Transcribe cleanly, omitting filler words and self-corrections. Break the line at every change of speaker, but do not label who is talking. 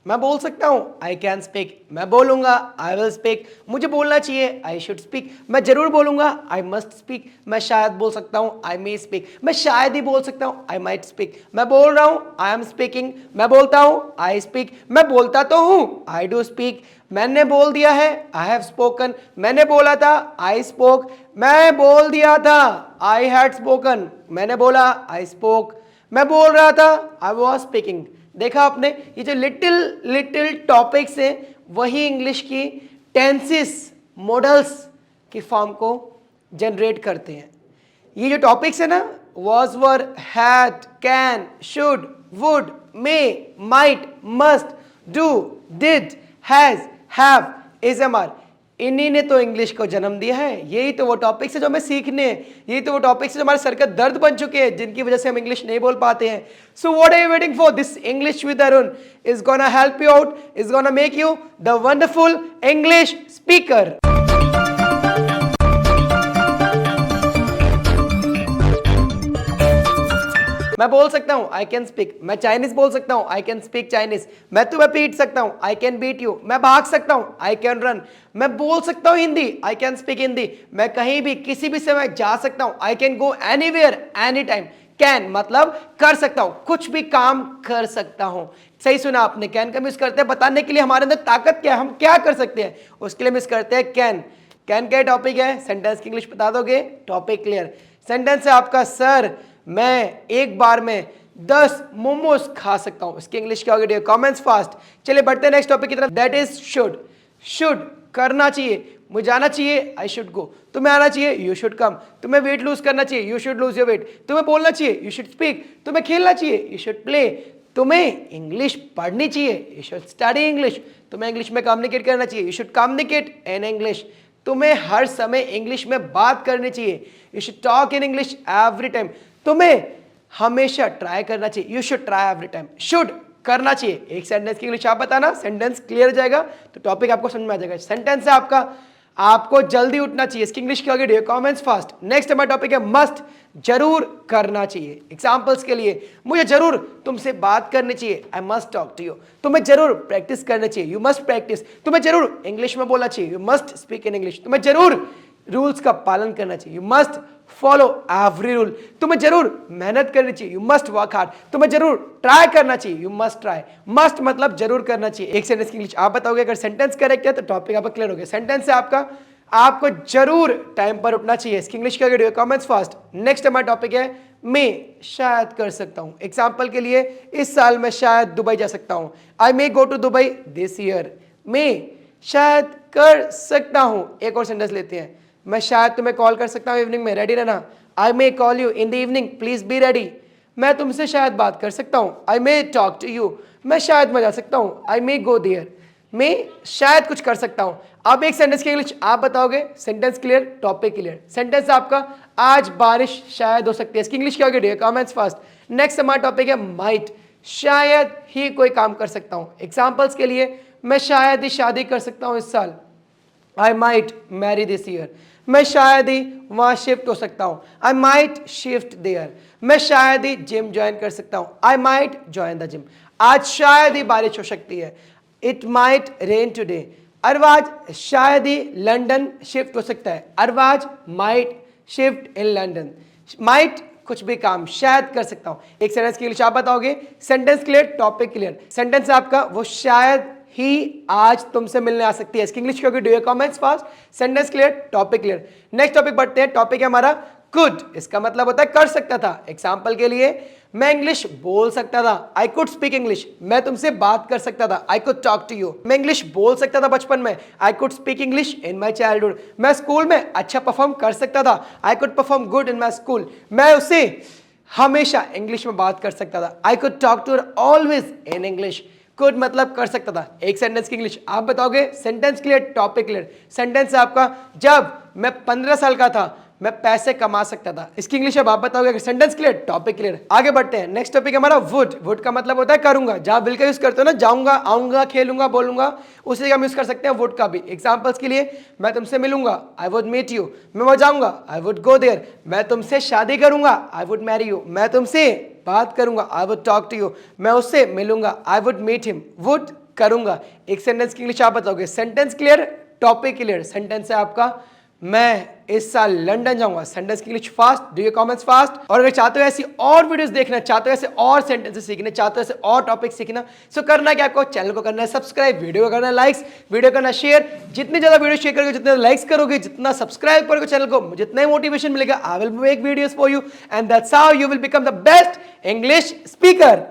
मैं बोल सकता हूँ, आई कैन स्पीक। मैं बोलूंगा, आई विल स्पीक। मुझे बोलना चाहिए, आई शुड स्पीक। मैं जरूर बोलूंगा, आई मस्ट स्पीक। मैं शायद बोल सकता हूँ, आई मे स्पीक। मैं शायद ही बोल सकता हूँ, आई माइट स्पीक। मैं बोल रहा हूँ, आई एम स्पीकिंग। मैं बोलता हूँ, आई स्पीक। मैं बोलता तो हूँ, आई डू स्पीक। मैंने बोल दिया है, आई हैव स्पोकन। मैंने बोला था, आई स्पोक। मैं बोल दिया था, आई हैड स्पोकन। मैंने बोला, आई स्पोक। मैं बोल रहा था, आई वॉज स्पीकिंग। देखा आपने, ये जो लिटिल लिटिल टॉपिक्स हैं वही इंग्लिश की टेंसेस, मॉडल्स की फॉर्म को जनरेट करते हैं। ये जो टॉपिक्स है ना, was, were, had, can, should, would, may, might, must, do, did, has, have, is, am, are, इन्हीं ने तो इंग्लिश को जन्म दिया है। यही तो वो टॉपिक्स है जो हमें सीखने हैं। यही तो वो टॉपिक्स है जो हमारे सर का दर्द बन चुके हैं, जिनकी वजह से हम इंग्लिश नहीं बोल पाते हैं। So what are you waiting for? This English with Arun is gonna help you out, is gonna make you the wonderful English speaker. मैं बोल सकता हूं, आई कैन स्पीक। मैं चाइनीज बोल सकता हूं, आई कैन स्पीक चाइनीज। मैं तुम्हें पीट सकता हूं, आई कैन बीट यू। मैं भाग सकता हूं, आई कैन रन। मैं बोल सकता हूं हिंदी, आई कैन स्पीक हिंदी। मैं कहीं भी किसी भी समय जा सकता हूं, I can go anywhere any time. Can मतलब कर सकता हूं, कुछ भी काम कर सकता हूं। सही सुना आपने, कैन का मिस करते हैं बताने के लिए हमारे अंदर ताकत क्या है, हम क्या कर सकते हैं, उसके लिए मिस करते हैं कैन। कैन क्या टॉपिक है? सेंटेंस की इंग्लिश बता दोगे? Topic clear. सेंटेंस है आपका, सर मैं एक बार में 10 मोमोज खा सकता हूं। इसकी इंग्लिश क्या होगी? Comments fast. चलिए बढ़ते हैं नेक्स्ट टॉपिक की तरफ। That is should. शुड करना चाहिए, मुझे जाना चाहिए, आई शुड गो। तुम्हें आना चाहिए, यू शुड कम। तुम्हें वेट लूज करना चाहिए, you should lose your weight. तुम्हें बोलना चाहिए, यू शुड स्पीक। तुम्हें खेलना चाहिए, यू शुड प्ले। तुम्हें इंग्लिश पढ़नी चाहिए, यू शुड स्टडी इंग्लिश। तुम्हें इंग्लिश में कम्युनिकेट करना चाहिए, you should communicate in English. तुम्हें हर समय इंग्लिश में बात करनी चाहिए, you should talk in English every time. तुम्हें हमेशा ट्राई करना चाहिए, you should try every time. Should करना चाहिए। एक सेंटेंस की इंग्लिश आप बताना, सेंटेंस क्लियर हो जाएगा तो टॉपिक आपको समझ में आ जाएगा। सेंटेंस है आपका, आपको जल्दी उठना चाहिए। इसकी इंग्लिश क्या होगी? Comments fast. नेक्स्ट हमारा टॉपिक है मस्ट। जरूर करना चाहिए। एग्जांपल्स के लिए, मुझे जरूर तुमसे बात करनी चाहिए, I must talk to you. तुम्हें जरूर प्रैक्टिस करनी चाहिए, यू मस्ट प्रैक्टिस। तुम्हें जरूर इंग्लिश में बोलना चाहिए, you must speak in English. तुम्हें जरूर रूल्स का पालन करना चाहिए, you must follow every rule. तुम्हें जरूर मेहनत करनी चाहिए, यू मस्ट वर्क हार्ड। तुम्हें जरूर ट्राई करना चाहिए, यू मस्ट ट्राई। मस्ट मतलब जरूर करना चाहिए। एक सेंटेंस की इंग्लिश आप बताओगे, अगर सेंटेंस करेक्ट है तो टॉपिक आपका क्लियर हो गया। सेंटेंस है आपका, आपको जरूर टाइम पर उठना चाहिए। इसकी इंग्लिश क्या होगी? Comments fast. नेक्स्ट हमारा टॉपिक है मैं शायद कर सकता हूं। एग्जाम्पल के लिए, इस साल मैं शायद दुबई जा सकता हूं, I may go to Dubai this year. मैं शायद कर सकता हूं। एक और सेंटेंस लेते हैं, मैं शायद तुम्हें कॉल कर सकता हूँ इवनिंग में, रेडी रहना। I may call you in the evening, please be ready. मैं तुमसे शायद बात कर सकता हूँ, I may talk to you. मैं शायद मैं जा सकता हूँ, आई मे गो देयर। मैं शायद कुछ कर सकता हूँ। अब एक सेंटेंस की इंग्लिश आप बताओगे, sentence clear, topic clear. Sentence आपका, आज बारिश शायद हो सकती है। इसकी इंग्लिश क्या होगी? Comments fast. नेक्स्ट हमारा टॉपिक है माइट। शायद ही कोई काम कर सकता हूँ। एग्जाम्पल्स के लिए, मैं शायद ही शादी कर सकता हूँ इस साल, I might Mary this year. मैं शायद ही वहां शिफ्ट हो सकता हूं, आई माइट शिफ्ट देयर। मैं शायद ही जिम ज्वाइन कर सकता हूं, I might join the gym. आज शायद ही बारिश हो सकती है, it might rain today. Arbaaz शायद ही लंदन शिफ्ट हो सकता है, Arbaaz might shift in London. Might कुछ भी काम शायद कर सकता हूं। एक सेंटेंस की इंग्लिश आप बताओगे, sentence clear, topic clear. Sentence आपका, वो शायद ही आज तुमसे मिलने आ सकती है। इसकी इंग्लिश क्या होगी? Do your comments fast. Sentence clear, topic clear. Next topic बढ़ते हैं। टॉपिक है हमारा कुड। इसका मतलब होता है कर सकता था। एग्जांपल के लिए, मैं इंग्लिश बोल सकता था, आई कुड स्पीक इंग्लिश। मैं तुमसे बात कर सकता था, I could talk to you. मैं इंग्लिश बोल सकता था बचपन में, I could speak English in my childhood. मैं स्कूल में अच्छा परफॉर्म कर सकता था, I could perform good in my school. मैं उससे हमेशा इंग्लिश में बात कर सकता था, I could talk to her always in English. Could मतलब कर सकता था। एक सेंटेंस की इंग्लिश आप बताओगे, sentence clear, topic clear. Sentence है आपका, जब मैं 15 साल का था मैं पैसे कमा सकता था। इसकी इंग्लिश अब आप बताओगे, सेंटेंस क्लियर, टॉपिक क्लियर। आगे बढ़ते हैं। नेक्स्ट टॉपिक हमारा वुड। वुड का मतलब होता है करूंगा। जहां विल का यूज करते हो ना, जाऊंगा, आऊंगा, खेलूंगा, बोलूंगा, उसी का हम यूज कर सकते हैं वुड का भी। एग्जांपल्स के लिए, मैं तुमसे मिलूंगा, आई वुड मीट यू। मैं वहां जाऊंगा, आई वुड गो देयर। मैं तुमसे शादी करूंगा, आई वुड मैरी यू। मैं तुमसे बात करूंगा, I would talk to you. मैं उससे मिलूंगा, I would meet him. Would करूंगा। एक सेंटेंस की इंग्लिश आप बताओगे, sentence clear, topic clear. Sentence है आपका मैं इस साल लंदन जाऊंगा। सेंटेंस की English fast, do your comments fast. और अगर चाहते हो ऐसी और वीडियोस देखना, चाहते हो ऐसे और सेंटेंसेस सीखने, चाहते हो ऐसे और टॉपिक सीखना, सो करना क्या आपको, चैनल को करना है सब्सक्राइब, वीडियो को करना है लाइक्स, वीडियो करना शेयर। जितनी ज्यादा वीडियो शेयर करोगे, जितने लाइक्स करोगे, जितना सब्सक्राइब करोगे चैनल को, जितना ही मोटिवेशन मिलेगा। I will make videos for you and that's how you will become the best English speaker.